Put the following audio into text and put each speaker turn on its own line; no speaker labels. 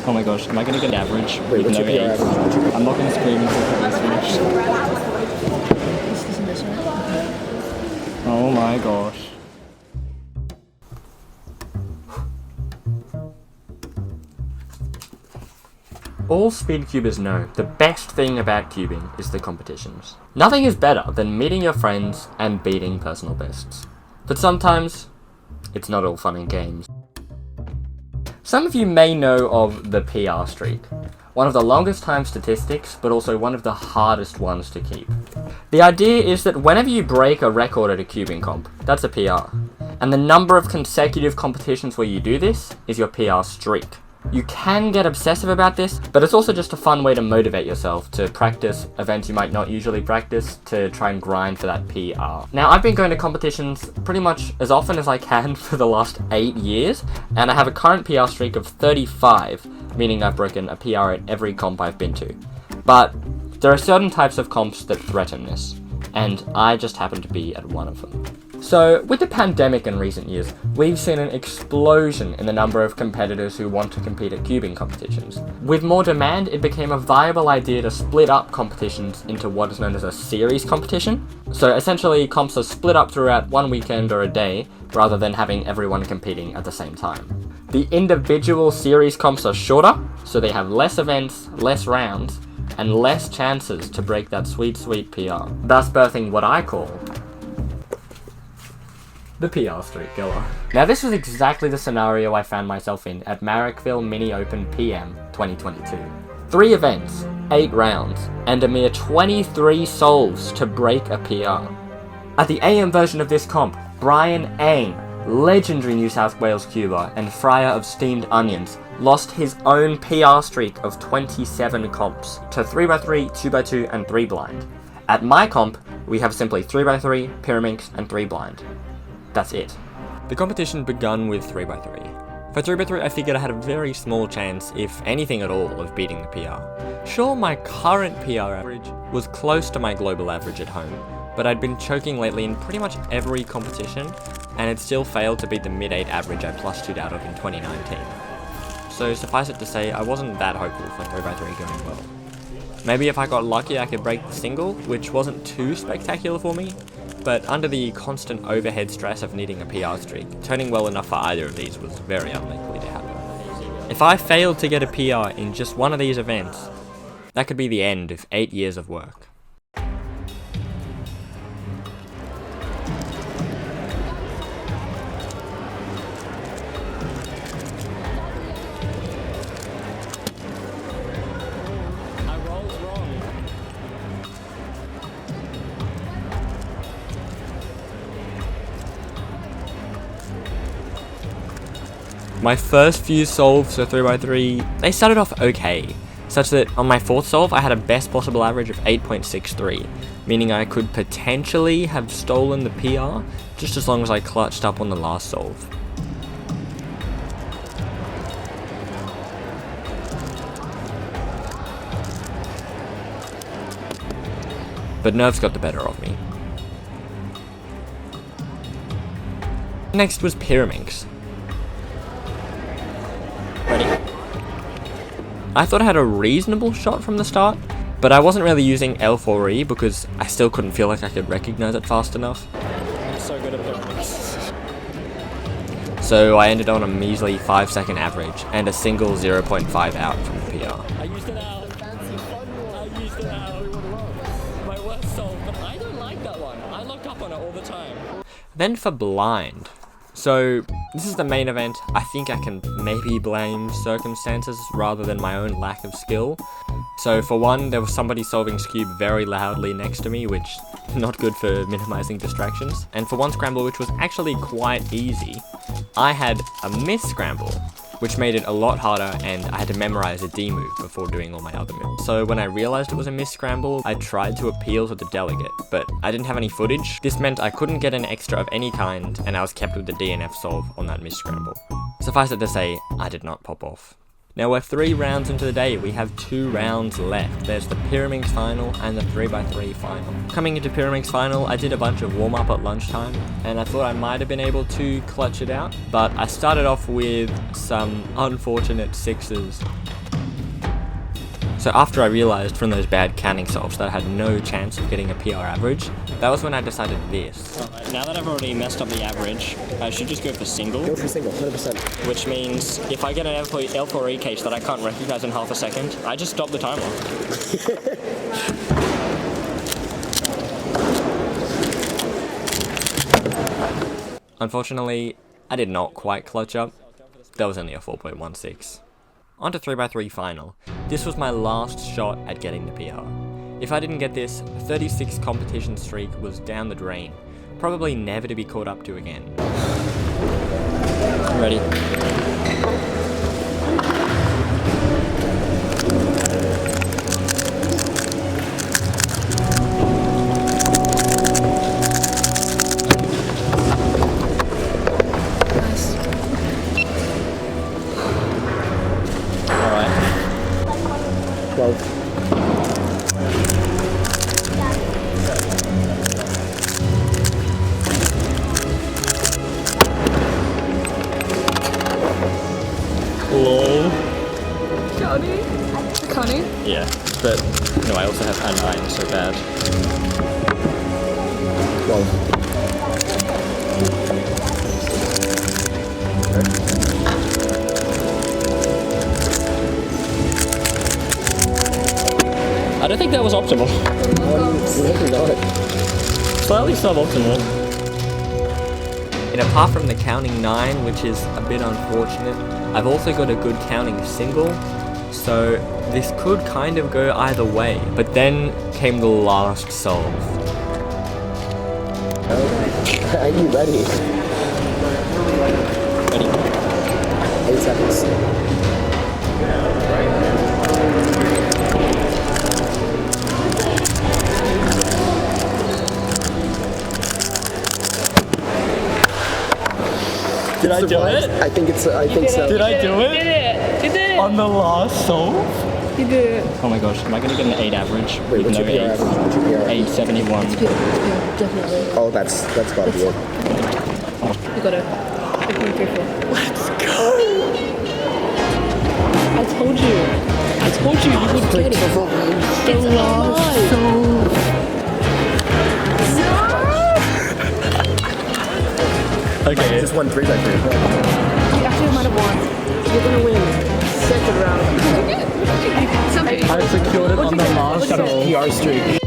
Oh my gosh, am I gonna get an average?
Wait,
with
what's
no
your PR
eight?
average?
I'm not gonna scream until it's finished. Oh my gosh. All speed cubers know the best thing about cubing is the competitions. Nothing is better than meeting your friends and beating personal bests. But sometimes, it's not all fun and games. Some of you may know of the PR streak, one of the longest time statistics, but also one of the hardest ones to keep. The idea is that whenever you break a record at a cubing comp, that's a PR. And the number of consecutive competitions where you do this is your PR streak. You can get obsessive about this, but it's also just a fun way to motivate yourself to practice events you might not usually practice to try and grind for that PR. Now, I've been going to competitions pretty much as often as I can for the last 8 years, and I have a current PR streak of 35, meaning I've broken a PR at every comp I've been to. But there are certain types of comps that threaten this, and I just happen to be at one of them. So, with the pandemic in recent years, we've seen an explosion in the number of competitors who want to compete at cubing competitions. With more demand, it became a viable idea to split up competitions into what is known as a series competition. So essentially, comps are split up throughout one weekend or a day, rather than having everyone competing at the same time. The individual series comps are shorter, so they have less events, less rounds, and less chances to break that sweet, sweet PR, thus birthing what I call the PR streak killer. Now, this was exactly the scenario I found myself in at Marrickville Mini Open PM 2022. 3 events, 8 rounds, and a mere 23 solves to break a PR. At the AM version of this comp, Brian Ang, legendary New South Wales cuber and fryer of steamed onions, lost his own PR streak of 27 comps to 3x3, 2x2, and 3 blind. At my comp, we have simply 3x3, Pyraminx, and 3 blind. That's it. The competition begun with 3x3. For 3x3, I figured I had a very small chance, if anything at all, of beating the PR. Sure, my current PR average was close to my global average at home, but I'd been choking lately in pretty much every competition, and it still failed to beat the mid-8 average I +2'd out of in 2019. So suffice it to say, I wasn't that hopeful for 3x3 going well. Maybe if I got lucky I could break the single, which wasn't too spectacular for me, but under the constant overhead stress of needing a PR streak, turning well enough for either of these was very unlikely to happen. If I failed to get a PR in just one of these events, that could be the end of 8 years of work. My first few solves for 3x3, they started off okay, such that on my 4th solve I had a best possible average of 8.63, meaning I could potentially have stolen the PR just as long as I clutched up on the last solve. But nerves got the better of me. Next was Pyraminx. I thought I had a reasonable shot from the start, but I wasn't really using L4E because I still couldn't feel like I could recognize it fast enough.
I'm so good at Pyraminx.
So I ended on a measly 5-second average and a single 0.5 out from the PR.
I used it out. I used it out. My worst solve, but I don't like that one. I lock up on it all the time.
Then for blind. So, this is the main event. I think I can maybe blame circumstances rather than my own lack of skill. So for one, there was somebody solving Scube very loudly next to me, which not good for minimizing distractions. And for one scramble, which was actually quite easy, I had a miss scramble, which made it a lot harder, and I had to memorize a D move before doing all my other moves. So when I realized it was a miss scramble, I tried to appeal to the delegate, but I didn't have any footage. This meant I couldn't get an extra of any kind, and I was kept with the DNF solve on that miss scramble. Suffice it to say, I did not pop off. Now we're 3 rounds into the day, we have 2 rounds left. There's the Pyraminx final and the 3x3 final. Coming into Pyraminx final, I did a bunch of warm-up at lunchtime, and I thought I might have been able to clutch it out, but I started off with some unfortunate 6s, So after I realized from those bad counting solves that I had no chance of getting a PR average, that was when I decided this.
Alright, now that I've already messed up the average, I should just go for single.
Go for single, 100%.
Which means if I get an L4E case that I can't recognize in half a second, I just stop the timer.
Unfortunately, I did not quite clutch up. That was only a 4.16. On to 3x3 final. This was my last shot at getting the PR. If I didn't get this, a 36 competition streak was down the drain, probably never to be caught up to again.
Ready? Alright.
12.
Lol.
Connie?
Yeah, but no, I also have a 9, so bad.
12.
I don't think that was optimal.
Maybe not.
Slightly suboptimal.
And apart from the counting 9, which is a bit unfortunate, I've also got a good counting single, so this could kind of go either way. But then came the last solve.
Are you ready?
Ready?
8 seconds.
Did I do it?
I think so.
Did I do it?
You did it! You did it!
On the last solve?
You did it.
Oh my gosh, am I gonna get an 8 average?
Wait,
with
what's
no
your PR
8?
average? What's your PR average?
871.
Definitely.
Oh, that's gotta be it.
You got it. 8.34. Let's go! I told you you would get it. It's alive.
Okay.
Just won 3x3.
You actually might have won. You're gonna win. Second round.
I secured it on the last solve.
PR streak.